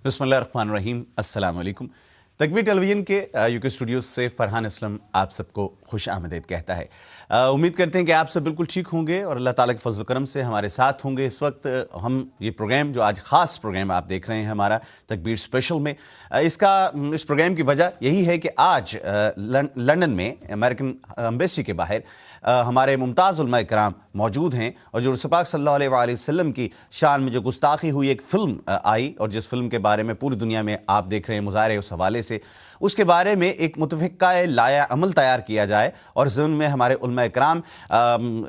بسم اللہ الرحمن الرحیم. السلام علیکم. تکبیر ٹیلی ویژن کے یو کے اسٹوڈیوز سے فرحان اسلم آپ سب کو خوش آمدید کہتا ہے. امید کرتے ہیں کہ آپ سب بالکل ٹھیک ہوں گے اور اللہ تعالیٰ کے فضل و کرم سے ہمارے ساتھ ہوں گے. اس وقت ہم یہ پروگرام جو آج خاص پروگرام آپ دیکھ رہے ہیں ہمارا تکبیر اسپیشل میں، اس پروگرام کی وجہ یہی ہے کہ آج لندن میں امریکن ایمبیسی کے باہر ہمارے ممتاز علماء کرام موجود ہیں، اور جو رسول پاک صلی اللہ علیہ وآلہ وسلم کی شان میں جو گستاخی ہوئی ایک فلم آئی، اور جس فلم کے بارے میں پوری دنیا میں آپ دیکھ رہے ہیں مظاہرے اس حوالے سے، اس کے بارے میں ایک متفقہ لائحہ عمل تیار کیا جائے. اور ضمن میں ہمارے علماء کرام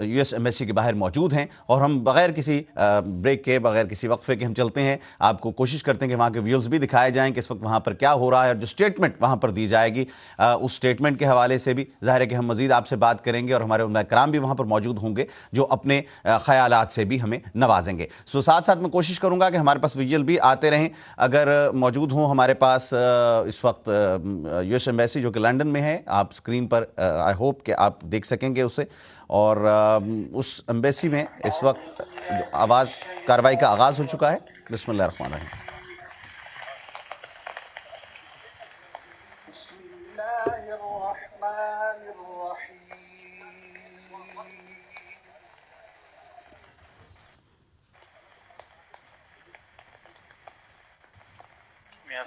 یو ایس ایمبیسی کے باہر موجود ہیں، اور ہم بغیر کسی بریک کے، بغیر کسی وقفے کے ہم چلتے ہیں. آپ کو کوشش کرتے ہیں کہ وہاں کے ویوز بھی دکھائے جائیں کہ اس وقت وہاں پر کیا ہو رہا ہے، اور جو سٹیٹمنٹ وہاں پر دی جائے گی اس سٹیٹمنٹ کے حوالے سے بھی ظاہر ہے کہ ہم مزید آپ سے بات کریں گے، اور ہمارے علماء کرام بھی وہاں پر موجود ہوں گے جو اپنے خیالات سے بھی ہمیں نوازیں گے. ساتھ ساتھ میں کوشش کروں گا کہ ہمارے پاس ویژول بھی آتے رہیں اگر موجود ہوں ہمارے پاس. اس وقت یو ایس ایمبیسی جو کہ لندن میں ہے، آپ اسکرین پر آئی ہوپ کہ آپ دیکھ سکیں گے اسے. اور اس ایمبیسی میں اس وقت آواز کارروائی کا آغاز ہو چکا ہے. بسم اللہ الرحمن الرحیم.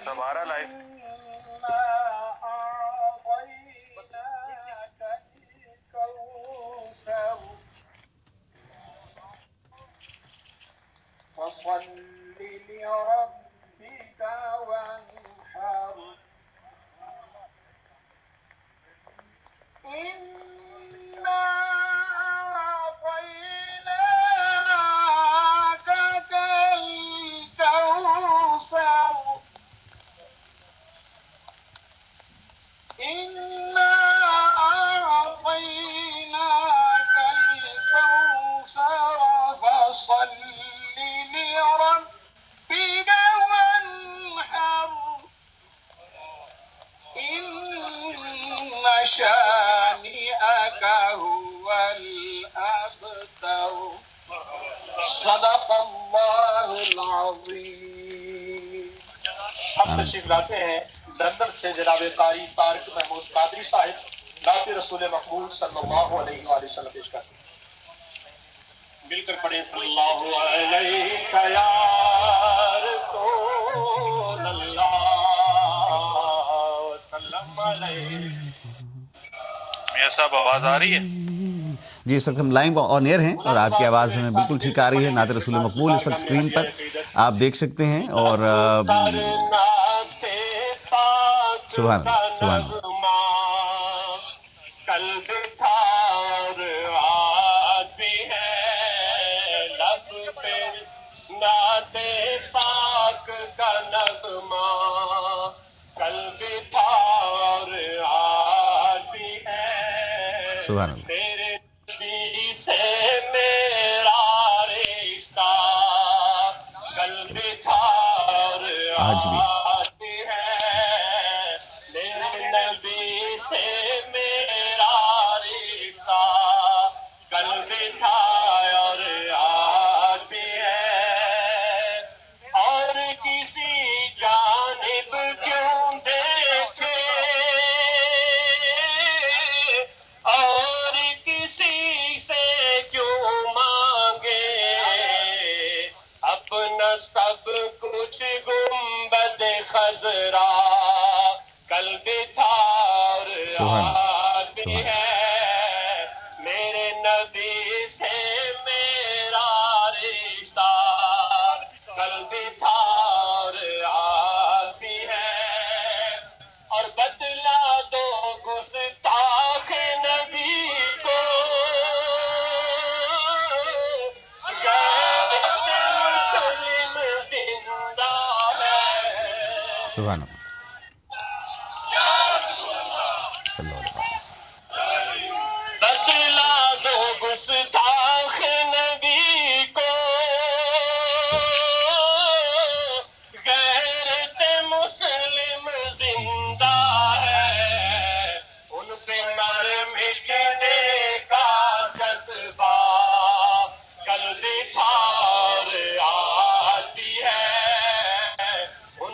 سب آ رہا لائف. صدق اللہ العظیم. ہم تشریف لاتے ہیں لندن سے جناب قاری طارق محمود قادری صاحب نعت رسول مقبول صلی اللہ علیہ وآلہ وسلم پیش کرتے ہیں. مل کر پڑھیں صلی اللہ علیہ یا رسول اللہ وسلم علیہ. میاں صاحب آواز آ رہی ہے؟ جی اس وقت ہم لائیو آن ایئر ہیں اور آپ کی آواز ہمیں بالکل ٹھیک آ رہی ہے. نعت رسول مقبول اس وقت اسکرین پر آپ دیکھ سکتے ہیں. اور سبحان اللہ سبحان اللہ. سبحان اللہ. آج بھی سب کچھ گنبد خضرا قلب تھا اور آج بھی ہے. میرے نبی سے میرا رشتہ قلب تھا اور آج بھی ہے. اور بدلا دو گستاخ نبی کو سبحان اللہ صلی اللہ علیہ وسلم. بدلا دو گستاخ نبی کو غیرت مسلم زندہ ہے. ان پہ مر مٹنے کا جذبہ قلب تھا اور آج بھی ہے. ان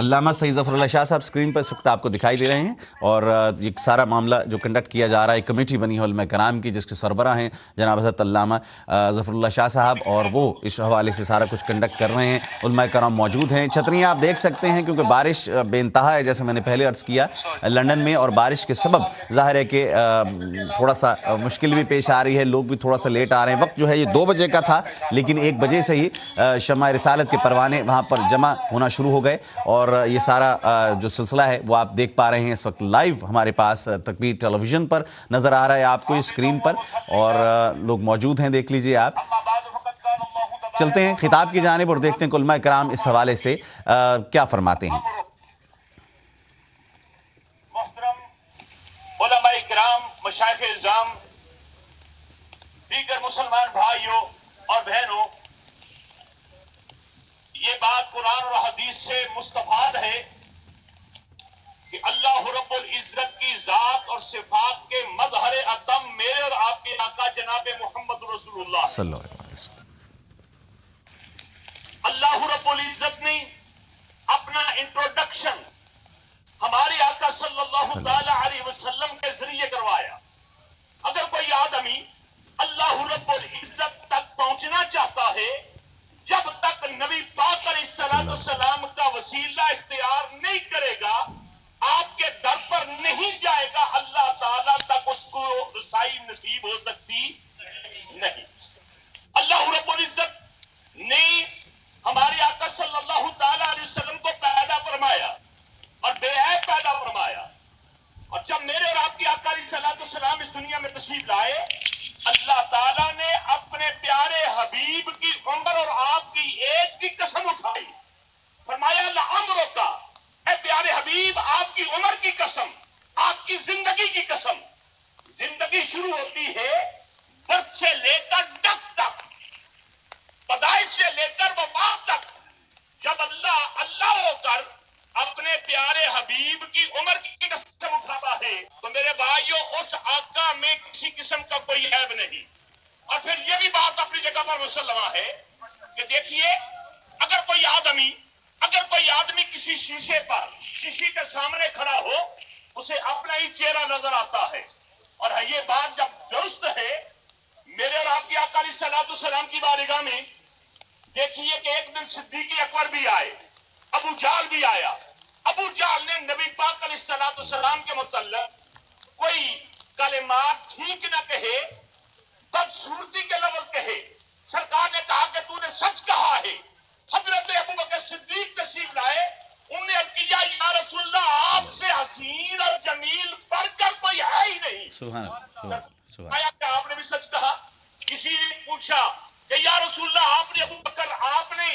علامہ سید ظفر اللہ شاہ صاحب اسکرین پر اس وقت آپ کو دکھائی دے رہے ہیں، اور یہ سارا معاملہ جو کنڈکٹ کیا جا رہا ہے، ایک کمیٹی بنی ہے علماء کرام کی جس کے سربراہ ہیں جناب حضرت علامہ ظفر اللہ شاہ صاحب، اور وہ اس حوالے سے سارا کچھ کنڈکٹ کر رہے ہیں۔ علماء کرام موجود ہیں، چھتریاں آپ دیکھ سکتے ہیں کیونکہ بارش بے انتہا ہے جیسے میں نے پہلے عرض کیا لندن میں، اور بارش کے سبب ظاہر ہے کہ تھوڑا سا مشکل بھی پیش آ رہی ہے، لوگ بھی تھوڑا سا لیٹ آ رہے ہیں۔ وقت جو ہے یہ 2 بجے کا تھا، لیکن 1 بجے سے ہی شمع رسالت کے پروانے وہاں پر جمع ہونا شروع ہو گئے، اور یہ سارا جو سلسلہ ہے وہ آپ دیکھ پا رہے ہیں اس وقت لائیو ہمارے پاس تکبیر ٹیلی ویژن پر نظر آ رہا ہے آپ کو اسکرین پر، اور لوگ موجود ہیں، دیکھ لیجئے آپ۔ چلتے ہیں خطاب کی جانب اور دیکھتے ہیں کہ علماء کرام اس حوالے سے کیا فرماتے ہیں۔ محترم علماء کرام، مشائخ اعظام، دیگر مسلمان بھائیوں اور بہنوں، یہ بات قرآن اور حدیث سے مستفاد ہے کہ اللہ رب العزت کی ذات اور صفات کے مظہر اتم میرے اور آپ کے آقا جناب محمد رسول اللہ صلی اللہ علیہ وسلم۔ اللہ رب العزت نے اپنا انٹروڈکشن ہمارے آقا صلی اللہ تعالی علیہ وسلم کے ذریعے کروایا۔ اگر کوئی آدمی اللہ رب العزت تک پہنچنا چاہتا ہے، جب تک نبی پاک علیہ السلام کا وسیلہ اختیار نہیں کرے گا، آپ کے در پر نہیں جائے گا، اللہ تعالیٰ تک اس کو رسائی نصیب ہو سکتی نہیں۔ اللہ رب العزت نے ہمارے آقا صلی اللہ تعالیٰ علیہ وسلم کو پیدا فرمایا اور بے عیب پیدا فرمایا، اور جب میرے اور آپ کی آقا علیہ السلام اس دنیا میں تشریف لائے، اللہ تعالیٰ نے اپنے پیارے حبیب کی عمر اور آپ کی ایج کی قسم اٹھائی، فرمایا لعمرک، اے پیارے حبیب آپ کی عمر کی قسم، آپ کی زندگی کی قسم۔ زندگی شروع ہوتی ہے برتھ سے لے کر ڈیتھ تک، پیدائش سے لے کر وفات تک، جب اللہ ہو کر اپنے پیارے حبیب کی عمر کی قسم اٹھاتا ہے تو میرے بھائیوں اس آقا میں کسی قسم کا کوئی عیب نہیں۔ اور پھر یہ بھی بات اپنی جگہ پر مسلمہ ہے کہ دیکھیے، اگر کوئی آدمی کسی شیشے کے سامنے کھڑا ہو، اسے اپنا ہی چہرہ نظر آتا ہے، اور یہ بات جب درست ہے، میرے اور آپ کی آقا علیہ السلام کی بارگاہ میں دیکھیے کہ ایک دن صدیق اکبر بھی آئے، ابو جہل بھی آیا۔ ابو جہل نے نبی پاک علیہ السلام کے متعلق کوئی کلمات ٹھیک نہ کہے، بدصورتی کے لفظ کہے۔ سرکار نے کہا کہ تو نے سچ کہا ہے۔ حضرت ابو بکر صدیق تشریف لائے، انہوں نے عرض کیا یا رسول اللہ آپ سے حسین اور جمیل بڑھ کر کوئی ہے ہی نہیں۔ سبحان اللہ۔ آیا کہ آپ نے بھی سچ کہا؟ کسی نے پوچھا کہ یا رسول اللہ آپ نے آپ نے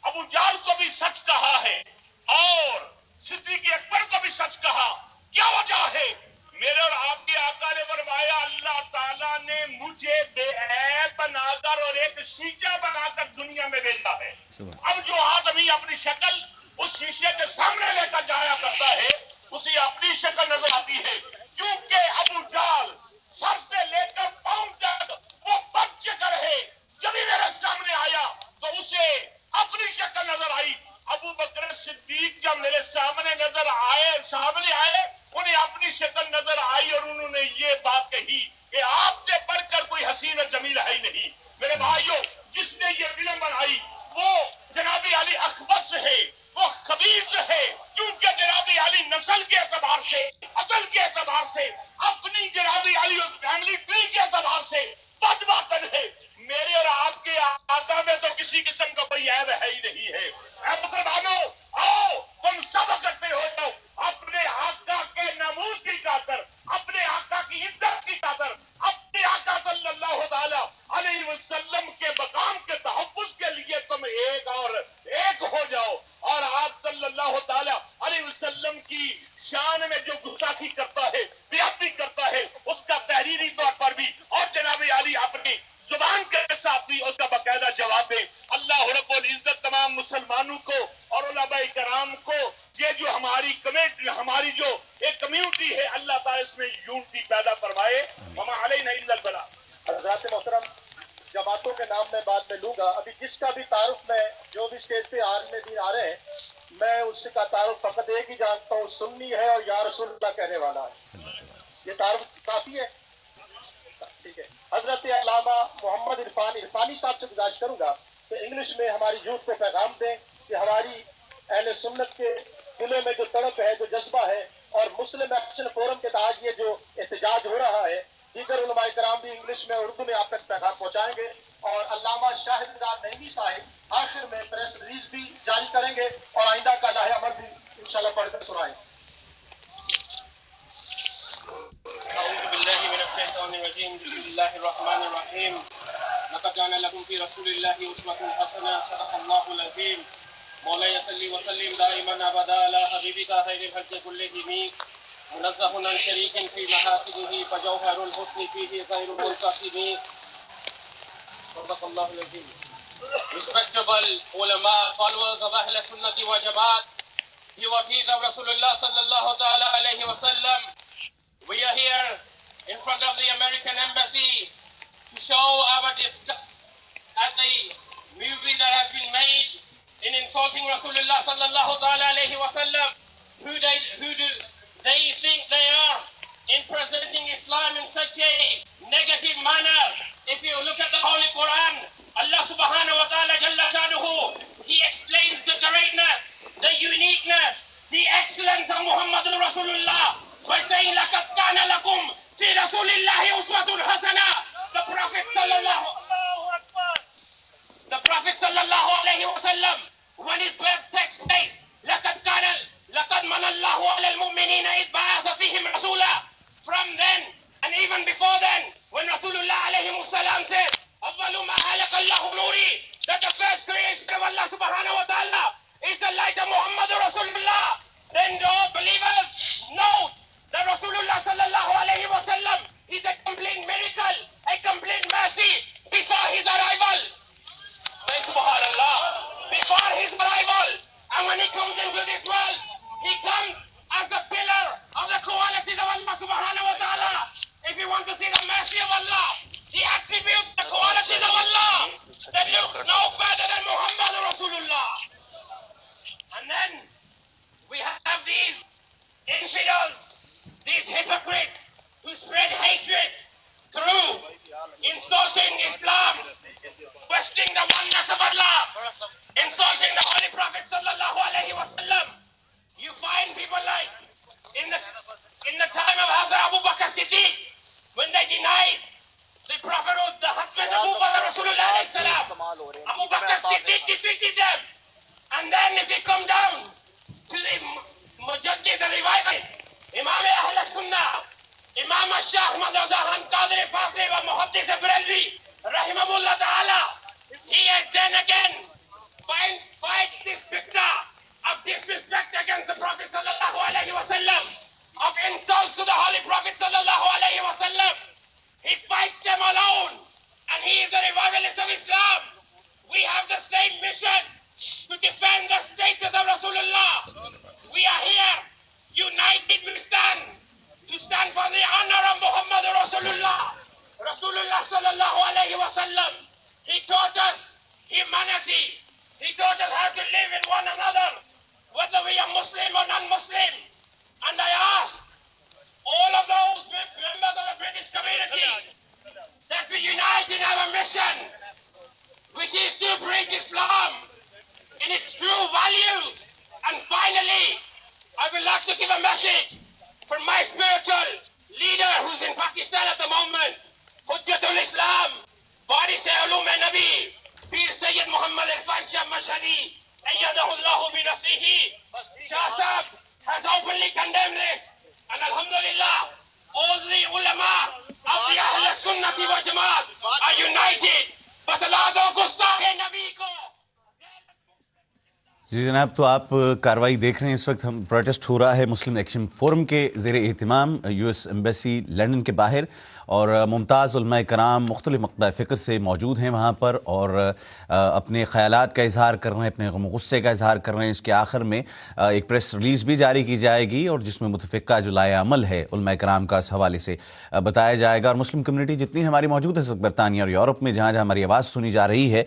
ابو جہل کو بھی سچ کہا ہے اور صدیق اکبر کو بھی سچ کہا، کیا وجہ ہے؟ میرے اور آپ کے آقا نے فرمایا اللہ تعالیٰ نے مجھے بے عیب بنا کر اور ایک شیشہ بنا کر دنیا میں بھیجا ہے۔ اب جو آدمی اپنی شکل اس شیشے کے سامنے لے کر جایا کرتا ہے، اسے اپنی شکل نظر آتی ہے، کیونکہ ابو جہل سر سے لے کر پاؤں تک وہ بد شکل ہے، جب ہی میرے سامنے آیا تو اسے اپنی شکل نظر آئی۔ ابو بکر صدیق جب میرے سامنے آئے انہیں اپنی شکل نظر آئی اور انہوں نے یہ بات کہی کہ آپ سے بڑھ کر کوئی حسین و جمیل ہے ہی نہیں۔ میرے بھائیوں، جس نے یہ فلم بنائی وہ جناب علی اخبث ہے، وہ خبیث ہے، کیونکہ جناب علی نسل کے اعتبار سے، اصل کے اعتبار سے، اپنی جناب علی اور فیملی ٹری کے اعتبار سے بدباطن ہے۔ میرے اور آپ کے آقا میں تو کسی قسم کا کوئی عیب ہے ہی نہیں ہے۔ اے مسلمانوں، آؤ تم سب اکٹھے ہو جاؤ، اپنے آقا کے ناموس کی خاطر، اپنے آقا کی عزت کی خاطر، اپنے آقا صلی اللہ تعالی علیہ وسلم کے مقام کے تحفظ کے لیے تم ایک ہو جاؤ، اور آپ صلی اللہ تعالی علیہ وسلم کی شان میں جو گستاخی کرتا ہے، بیعدبی کرتا ہے، اس کا تحریری طور پر بھی اور جناب علی اپنی زبان کے ساتھ بھی اس کا باقاعدہ جواب دیں۔ اللہ رب العزت تمام مسلمانوں کو اور علماء کرام کو یہ جو ہماری جو ایک کمیونٹی ہے، اللہ تعالیٰ اس میں یونٹی پیدا فرمائے۔ وما علینا الا البلاغ۔ حضرات محترم، جماعتوں کے نام میں بعد میں لوں گا، ابھی جس کا بھی تعارف میں جو جو بھی اسٹیج پہ عالم دین آ رہے ہیں میں اس کا تعارف فقط ایک ہی جانتا ہوں, سنی ہے اور یا رسول اللہ کہنے والا ہے. یہ تعارف کافی ہے. ٹھیک ہے. حضرت علامہ محمد عرفانی صاحب سے گزارش کروں گا کہ انگلش میں ہماری یوتھ کو پیغام دیں کہ ہماری اہل سنت کے دلوں میں جو تڑپ ہے, جو جذبہ ہے, اور مسلم ایکشن فورم کے تحت یہ جو احتجاج ہو رہا ہے, دیگر علماء کرام بھی انگلش میں اور اردو میں آپ تک پیغام پہنچائیں گے. اور علامہ شاہد رضا نعیمی صاحب آخر میں پریس ریلیز بھی جاری کریں گے اور آئندہ کا لائحہ عمل بھی انشاءاللہ پڑھ کر سنائیں. أعوذ بالله من الشيطان الرجيم. بسم الله الرحمن الرحيم. لقد كان لكم في رسول الله أسوة حسنة. صدق الله العظيم. مولاي صل وسلم دائما أبدا على حبيبك خير الخلق كلهم منزه عن شريك في محاسنه فجوهر الحسن فيه غير منقسم. صدق الله العظيم. Respectable ulama, followers of Ahl Sunnah wa Jamaat, you are peace of Rasulullah sallallahu ta'ala alayhi wa sallam. We are here in front of the American Embassy to show our disgust at the movie that has been made in insulting Rasulullah sallallahu ta'ala alayhi wa sallam. Who do they think they are in presenting Islam in such a negative manner? If you look at the Holy Quran, Allah subhanahu wa ta'ala jalla shanuhu, He explains the greatness, the uniqueness, the excellence of Muhammad Rasulullah by saying لَقَدْ كَانَ لَكُمْ فِي رَسُولِ اللَّهِ أُسْوَةٌ حَسَنَةٌ. The Prophet sallallahu alayhi wa sallam, when his birth takes place, لَقَدْ مَنَ اللَّهُ عَلَى الْمُؤْمِنِينَ إِذْ بَعَثَ فِيهِمْ رَسُولًا. From then, and even before then, when Rasulullah alayhi wa sallam said, أَوَّلُ مَا خَلَقَ اللَّهُ نُورِي, that the first creation of Allah subhanahu wa ta'ala is the light of Muhammad Rasulullah. Then all believers note that Rasulullah sallallahu alayhi wa sallam is a complete miracle, a complete mercy before his arrival. Say subhanallah. Before his arrival, and when he comes into this world, he comes as the pillar of the qualities of Allah subhanahu wa ta'ala. If you want to see the mercy of Allah, the attribute, the qualities of Allah, then look no further than Muhammad Rasulullah. And then we have these infidels, these hypocrites who spread hatred through insulting Islam, questioning the oneness of Allah, insulting the Holy Prophet sallallahu alayhi wa sallam. You find people like in the time of Hazrat Abu Bakr Siddiq, when they denied the prophethood, the husband of Abu Bakr Rasulullah alayhi salam, Abu Bakr Siddiq defeated them. And then if you come down to the Mujaddid, the revivalist, Imam Ahl Sunnah, Imam Shah Ahmad Azhar Qadri Faqih wa Muhaddis Barelvi, rahimahullah ta'ala, he then again fights this fitna of disrespect against the Prophet sallallahu alayhi wa sallam, of insults to the Holy Prophet sallallahu alayhi wa sallam. He fights them alone, and he is the revivalist of Islam. We have the same mission to defend the status of Rasulullah. We are here, united we stand, to stand for the honor of Muhammad Rasulullah. Rasulullah sallallahu alayhi wa sallam, he taught us humanity. He taught us how to live in one another, whether we are Muslim or non-Muslim. And I ask all of those members of the British community that we unite in our mission, which is to preach Islam in its true values. And finally, I would like to give a message from my spiritual leader who's in Pakistan at the moment, Hujjatul Islam, Faris Ulum Nabi, Pir Sayyid Muhammad Irfan Shah Mashhadi, Ayyadahullahu bi Nasrihi. Shah Sahab has openly condemned this. And alhamdulillah, all the ulama of the Ahl Sunnati wa Jamaat are united. Batala do Gustake Nabi ko. جی جناب، تو آپ کاروائی دیکھ رہے ہیں. اس وقت ہم protest ہو رہا ہے مسلم ایکشن فورم کے زیر اہتمام یو ایس ایمبیسی لنڈن کے باہر، اور ممتاز علماء کرام مختلف مقطع فکر سے موجود ہیں وہاں پر، اور اپنے خیالات کا اظہار کر رہے ہیں، اپنے غم و غصے کا اظہار کر رہے ہیں. اس کے آخر میں ایک پریس ریلیز بھی جاری کی جائے گی، اور جس میں متفقہ جو لائحہ عمل ہے علماء کرام کا اس حوالے سے بتایا جائے گا. اور مسلم کمیونٹی جتنی ہماری موجود ہے برطانیہ اور یورپ میں، جہاں جہاں ہماری آواز سنی جا رہی ہے،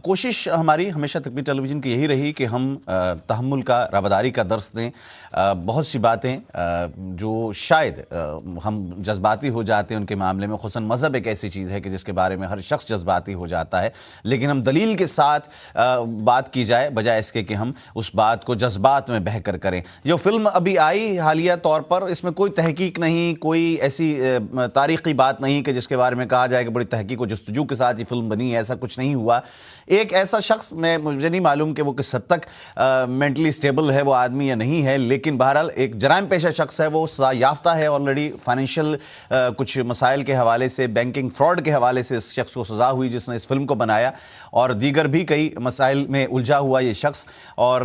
کوشش ہماری ہمیشہ تکبیر ٹیلی ویژن کی یہی رہی کہ ہم تحمل کا، رواداری کا درس دیں. بہت سی باتیں جو شاید ہم جذباتی ہو جاتے ہیں ان کے معاملے میں، خصوصاً مذہب ایک ایسی چیز ہے کہ جس کے بارے میں ہر شخص جذباتی ہو جاتا ہے، لیکن ہم دلیل کے ساتھ بات کی جائے بجائے اس کے کہ ہم اس بات کو جذبات میں بہہ کر کریں. جو فلم ابھی آئی حالیہ طور پر، اس میں کوئی تحقیق نہیں، کوئی ایسی تاریخی بات نہیں کہ جس کے بارے میں کہا جائے کہ بڑی تحقیق و جستجو کے ساتھ یہ فلم بنی ہے. ایسا کچھ نہیں ہوا. ایک ایسا شخص، مجھے نہیں معلوم کہ وہ کس حد تک مینٹلی سٹیبل ہے وہ آدمی یا نہیں ہے، لیکن بہرحال ایک جرائم پیشہ شخص ہے، وہ سزا یافتہ ہے آلریڈی. فائنینشیل کچھ مسائل کے حوالے سے، بینکنگ فراڈ کے حوالے سے اس شخص کو سزا ہوئی جس نے اس فلم کو بنایا، اور دیگر بھی کئی مسائل میں الجھا ہوا یہ شخص. اور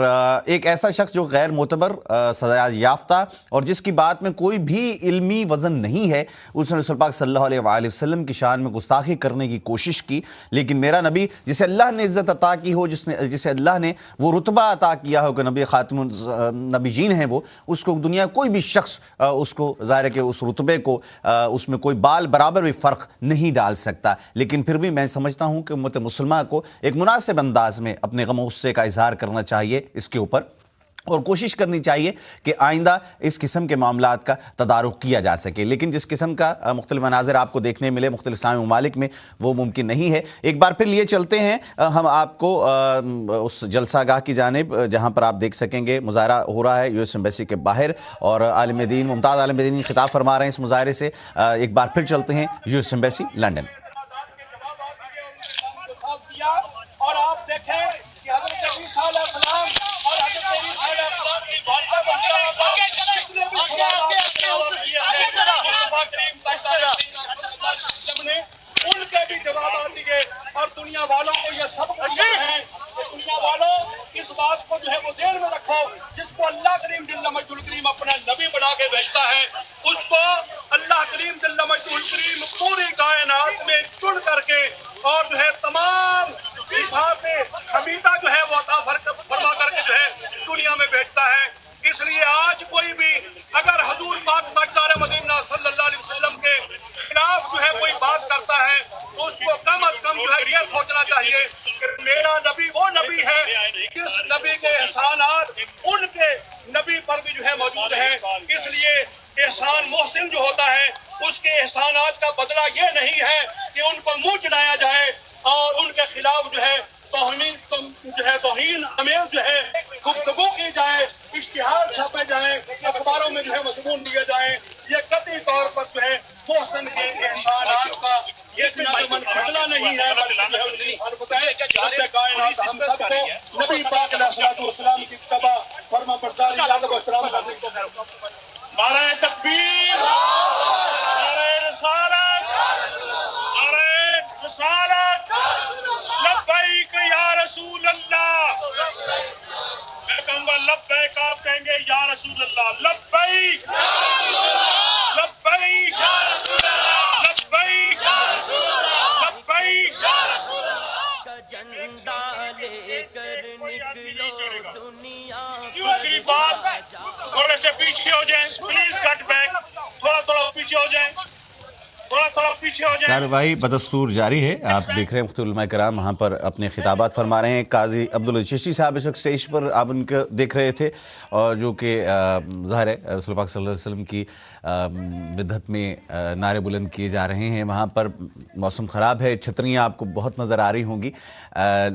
ایک ایسا شخص جو غیر معتبر، سزا یافتہ، اور جس کی بات میں کوئی بھی علمی وزن نہیں ہے، اس نے رسول پاک صلی اللہ علیہ وآلہ وسلم کی شان میں گستاخی کرنے کی کوشش کی. لیکن میرا نبی، جسے اللہ نے عزت عطا کی ہو، جسے اللہ نے وہ رتبہ عطا کیا ہو کہ نبی خاتم النبیین ہیں، وہ اس کو دنیا کوئی بھی شخص اس کو، ظاہر ہے کہ اس رتبے کو، اس میں کوئی بال برابر بھی فرق نہیں ڈال سکتا. لیکن پھر بھی میں سمجھتا ہوں کہ امت مسلمہ کو ایک مناسب انداز میں اپنے غم و غصے کا اظہار کرنا چاہیے اس کے اوپر، اور کوشش کرنی چاہیے کہ آئندہ اس قسم کے معاملات کا تدارک کیا جا سکے. لیکن جس قسم کا مختلف مناظر آپ کو دیکھنے ملے مختلف اسلامی ممالک میں، وہ ممکن نہیں ہے. ایک بار پھر لیے چلتے ہیں ہم آپ کو اس جلسہ گاہ کی جانب، جہاں پر آپ دیکھ سکیں گے مظاہرہ ہو رہا ہے یو ایس ایمبیسی کے باہر، اور عالم دین، ممتاز عالم دین خطاب فرما رہے ہیں اس مظاہرے سے. ایک بار پھر چلتے ہیں یو ایس ایمبیسی لنڈن. اور آپ دیکھیں کہ حضرت عیسیٰ علیہ السلام اور حضرت عیسیٰ علیہ السلام کی والدہ کتنے بھی سب نے ان کے بھی جوابات دیے. اور دنیا والوں کو یہ سب پتہ ہے کہ دنیا والوں اس بات کو جو ہے وہ ذہن میں رکھو، جس کو اللہ کریم جل مجدہ الکریم اپنا نبی بنا کے بھیجتا ہے، اس کو اللہ کریم جل مجدہ الکریم پوری کائنات میں چن کر کے اور جو ہے تمام صفات حمیدہ جو ہے وہ عطا فرما کر کے جو ہے دنیا میں بھیجتا ہے. اس لیے آج کوئی بھی اگر حضور پاک تاجدار مدینہ صلی اللہ علیہ وسلم کے خلاف جو ہے کوئی بات کرتا ہے، تو اس کو کم از کم جو ہے یہ سوچنا چاہیے کہ میرا نبی وہ نبی ہے جس نبی کے احسانات ان کے نبی پر بھی جو ہے موجود ہیں. اس لیے احسان محسن جو ہوتا ہے، اس کے احسانات کا بدلہ یہ نہیں ہے کہ ان کو منہ چڑھایا جائے اور ان کے خلاف جو ہے توہین آمیز جو ہے گفتگو کی جائے، اشتہار چھاپے جائیں، اخباروں میں جو ہے مضمون دیے جائیں. یہ قطعی طور پر جو ہے محسن کے احسانات کا یہ من بدلہ نہیں ہے، بلکہ جو ہے مخالفت ہے. رب کائنات ہم سب کو نبی پاک علیہ الصلوۃ والسلام کی اتباع، فرما برداری، ادب و احترام سے نعرہ تکبیر، نعرہ رسالت، نعرہ رسالت، لبیک یا رسول اللہ. میں کہوں گا لبیک، آپ کہیں گے یا رسول اللہ. لبیک لبیک لبیک لبیک. دوسری بات، تھوڑے سے پیچھے ہو جائیں پلیز، کٹ بیک، تھوڑا پیچھے ہو جائیں، تھوڑا پیچھے ہو جائیں. کارروائی بدستور جاری ہے. آپ دیکھ رہے ہیں مختلف علماء کرام وہاں پر اپنے خطابات فرما رہے ہیں. قاضی عبدالعزیز چشتی صاحب اس وقت اسٹیج پر آپ ان کو دیکھ رہے تھے، اور جو کہ ظاہر ہے رسول پاک صلی اللہ علیہ وسلم کی بدعت میں نعرے بلند کیے جا رہے ہیں. وہاں پر موسم خراب ہے، چھتریاں آپ کو بہت نظر آ رہی ہوں گی،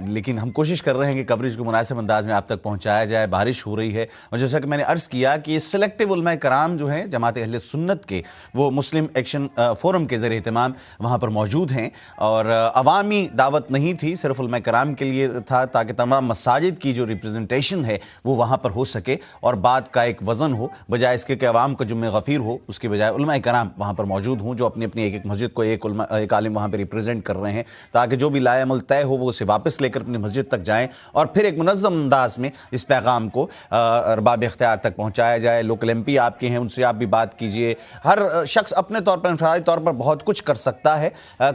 لیکن ہم کوشش کر رہے ہیں کہ کوریج کو مناسب انداز میں آپ تک پہنچایا جائے. بارش ہو رہی ہے، اور جیسا کہ میں نے عرض کیا کہ یہ سلیکٹیو علماء کرام جو ہیں جماعت اہل سنت کے، وہ مسلم ایکشن فورم کے زیر اہتمام وہاں پر موجود ہیں، اور عوامی دعوت نہیں تھی، صرف علماء کرام کے لیے تھا تاکہ تمام مساجد کی جو ریپریزنٹیشن ہے وہ وہاں پر ہو سکے اور بات کا ایک وزن ہو، بجائے اس کے کہ عوام کا جمع غفیر ہو، اس کے بجائے علماء کرام وہاں پر موجود ہوں جو اپنی اپنی ایک مسجد کو ایک عالم وہاں پہ ریپریزنٹ کر رہے ہیں، تاکہ جو بھی لائے عمل طے ہو وہ اسے واپس لے کر اپنی مسجد تک جائیں اور پھر ایک منظم انداز میں اس پیغام کو ارباب اختیار تک پہنچایا جائے۔ لوکل ایم پی آپ کے ہیں، ان سے آپ بھی بات کیجئے۔ ہر شخص اپنے طور پر انفرادی طور پر بہت کچھ کر سکتا ہے،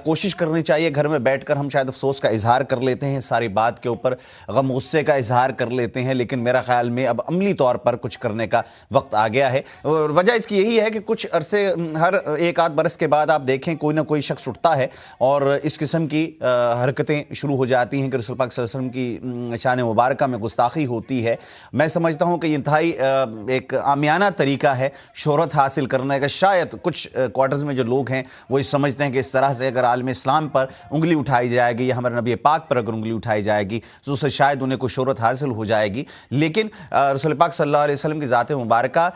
کوشش کرنی چاہیے۔ گھر میں بیٹھ کر ہم شاید افسوس کا اظہار کر لیتے ہیں، ساری بات کے اوپر غم غصے کا اظہار کر لیتے ہیں، لیکن میرا خیال میں اب عملی طور پر کچھ کرنے کا وقت آ گیا ہے۔ وجہ اس کی یہی ہے کہ کچھ عرصے، ہر ایک آدھ برس کے بعد آپ دیکھیں کوئی نہ کوئی شخص اٹھتا ہے اور اس قسم کی حرکتیں شروع ہو جاتی ہیں کہ رسول پاک صلی اللہ علیہ وسلم کی شان مبارکہ میں گستاخی ہوتی ہے۔ میں سمجھتا ہوں کہ یہ انتہائی ایک عامیانہ طریقہ ہے شہرت حاصل کرنے کا۔ شاید کچھ کوارٹرز میں جو لوگ ہیں وہ یہ سمجھتے ہیں کہ اس طرح سے اگر عالم اسلام پر انگلی اٹھائی جائے گی یا ہمارے نبی پاک پر اگر انگلی اٹھائی جائے گی تو اس سے شاید انہیں کوئی شہرت حاصل ہو جائے گی، لیکن رسول پاک صلی اللہ علیہ وسلم کی ذات مبارکہ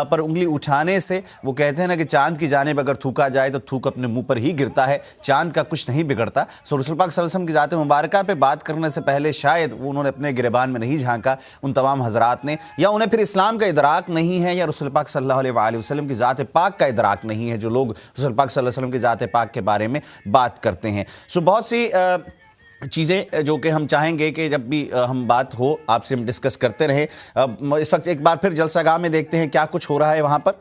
پر انگلی اٹھانے سے، وہ کہتے ہیں نا کہ چاند کی جانب اگر تھوکا جائے تو تھوک اپنے منہ پر ہی گرتا ہے، چاند کا کچھ نہیں بگڑتا۔ رسول پاک صلی اللہ علیہ وسلم کی ذات مبارکہ پہ بات کرنے سے پہلے شاید انہوں نے اپنے گریبان میں نہیں جھانکا ان تمام حضرات نے، یا انہیں پھر اسلام کا ادراک نہیں ہے یا رسول پاک صلی اللہ علیہ وآلہ وسلم کی ذات پاک کا ادراک نہیں ہے، جو لوگ رسول پاک صلی اللہ علیہ وسلم کی ذات پاک کے بارے میں بات کرتے ہیں۔ بہت سی چیزیں جو کہ ہم چاہیں گے کہ جب بھی ہم بات ہو آپ سے ہم ڈسکس کرتے رہیں۔ اس وقت ایک بار پھر جلسہ گاہ میں دیکھتے ہیں کیا کچھ ہو رہا ہے وہاں پر۔